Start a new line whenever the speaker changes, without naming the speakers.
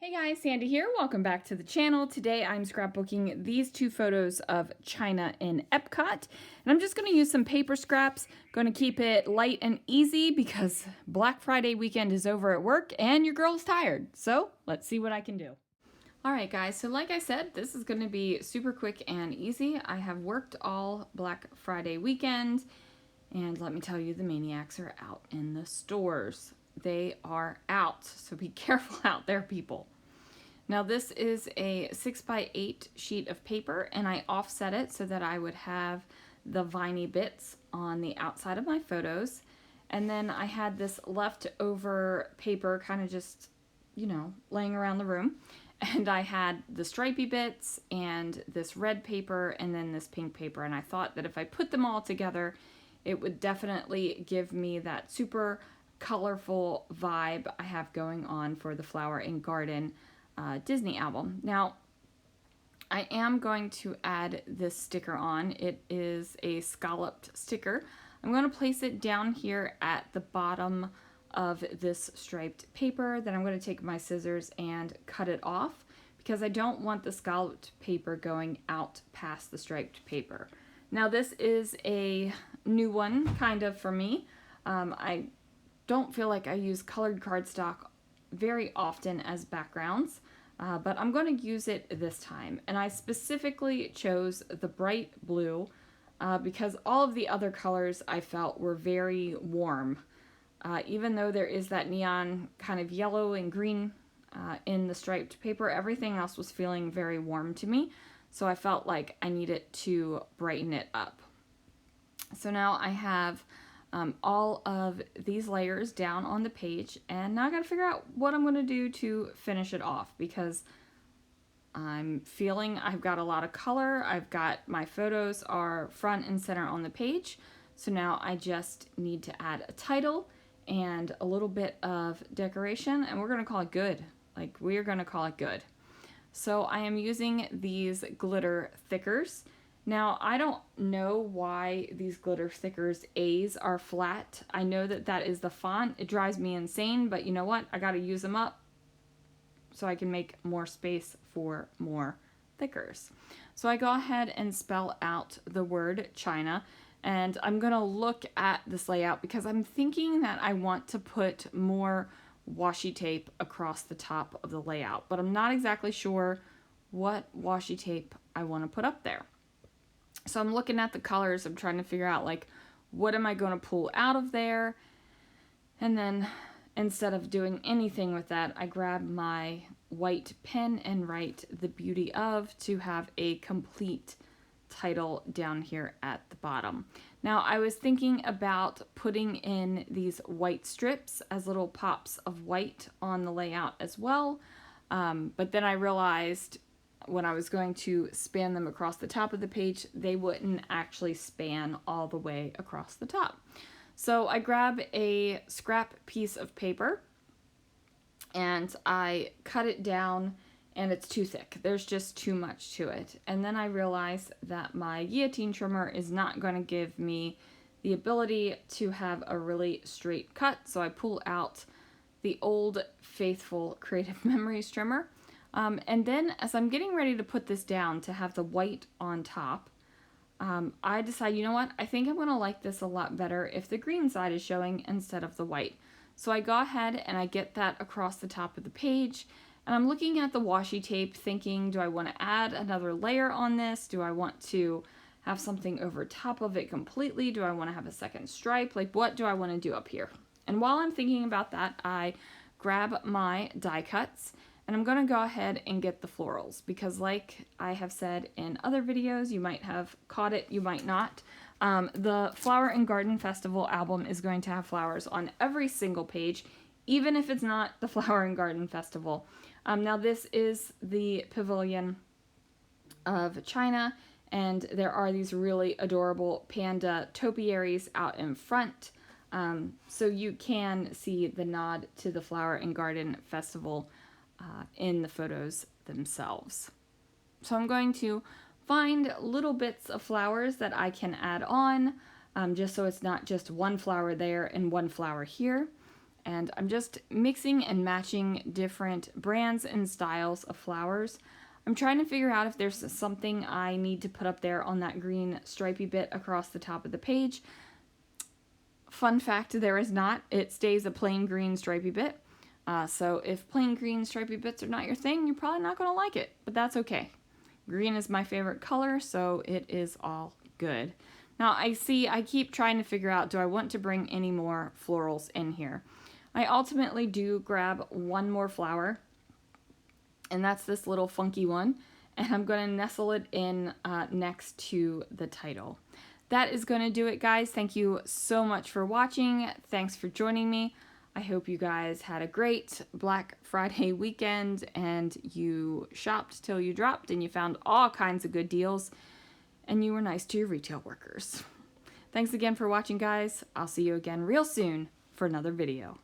Hey guys, Sandy here. Welcome back to the channel. Today I'm scrapbooking these two photos of China in Epcot. And I'm just going to use some paper scraps. Going to keep it light and easy because Black Friday weekend is over at work and your girl's tired. So let's see what I can do. Alright guys, so like I said, this is going to be super quick and easy. I have worked all Black Friday weekend. And let me tell you, the maniacs are out in the stores. They are out, so be careful out there, people. Now this is a 6x8 sheet of paper, and I offset it so that I would have the viney bits on the outside of my photos. And then I had this leftover paper kind of just, laying around the room. And I had the stripey bits and this red paper and then this pink paper. And I thought that if I put them all together, it would definitely give me that super colorful vibe I have going on for the Flower and Garden Disney album. Now, I am going to add this sticker on. It is a scalloped sticker. I'm going to place it down here at the bottom of this striped paper. Then I'm going to take my scissors and cut it off because I don't want the scalloped paper going out past the striped paper. Now this is a new one kind of for me. I don't feel like I use colored cardstock very often as backgrounds, but I'm going to use it this time. And I specifically chose the bright blue because all of the other colors I felt were very warm. Even though there is that neon kind of yellow and green in the striped paper, everything else was feeling very warm to me. So I felt like I needed to brighten it up. So now I have all of these layers down on the page, and now I gotta figure out what I'm gonna do to finish it off because I'm feeling I've got a lot of color. I've got my photos are front and center on the page. So now I just need to add a title and a little bit of decoration, and we're gonna call it good. Like, we're gonna call it good. So I am using these glitter thickers. Now, I don't know why these glitter stickers A's are flat. I know that that is the font. It drives me insane, but you know what? I gotta use them up so I can make more space for more thickers. So I go ahead and spell out the word China, and I'm gonna look at this layout because I'm thinking that I want to put more washi tape across the top of the layout, but I'm not exactly sure what washi tape I want to put up there. So I'm looking at the colors. I'm trying to figure out, like, what am I going to pull out of there? And then instead of doing anything with that, I grab my white pen and write "The Beauty of" to have a complete title down here at the bottom. Now, I was thinking about putting in these white strips as little pops of white on the layout as well, but then I realized when I was going to span them across the top of the page, they wouldn't actually span all the way across the top. So I grab a scrap piece of paper and I cut it down, and it's too thick. There's just too much to it. And then I realize that my guillotine trimmer is not going to give me the ability to have a really straight cut. So I pull out the old faithful Creative Memories trimmer. And then as I'm getting ready to put this down to have the white on top, I decide, you know what? I think I'm going to like this a lot better if the green side is showing instead of the white. So I go ahead and I get that across the top of the page. And I'm looking at the washi tape thinking, do I want to add another layer on this? Do I want to have something over top of it completely? Do I want to have a second stripe? Like, what do I want to do up here? And while I'm thinking about that, I grab my die cuts and I'm going to go ahead and get the florals because, like I have said in other videos, you might have caught it, you might not. The Flower and Garden Festival album is going to have flowers on every single page, even if it's not the Flower and Garden Festival. Now this is the pavilion of China, and there are these really adorable panda topiaries out in front. So you can see the nod to the Flower and Garden Festival in the photos themselves. So I'm going to find little bits of flowers that I can add on, just so it's not just one flower there and one flower here. and I'm just mixing and matching different brands and styles of flowers. I'm trying to figure out if there's something I need to put up there on that green stripy bit across the top of the page. Fun fact, there is not. It stays a plain green stripy bit. So if plain green stripy bits are not your thing, you're probably not going to like it, but that's okay. Green is my favorite color, so it is all good. Now I keep trying to figure out, do I want to bring any more florals in here? I ultimately do grab one more flower, and that's this little funky one, and I'm going to nestle it in next to the title. That is going to do it, guys. Thank you so much for watching. Thanks for joining me. I hope you guys had a great Black Friday weekend and you shopped till you dropped and you found all kinds of good deals and you were nice to your retail workers. Thanks again for watching, guys. I'll see you again real soon for another video.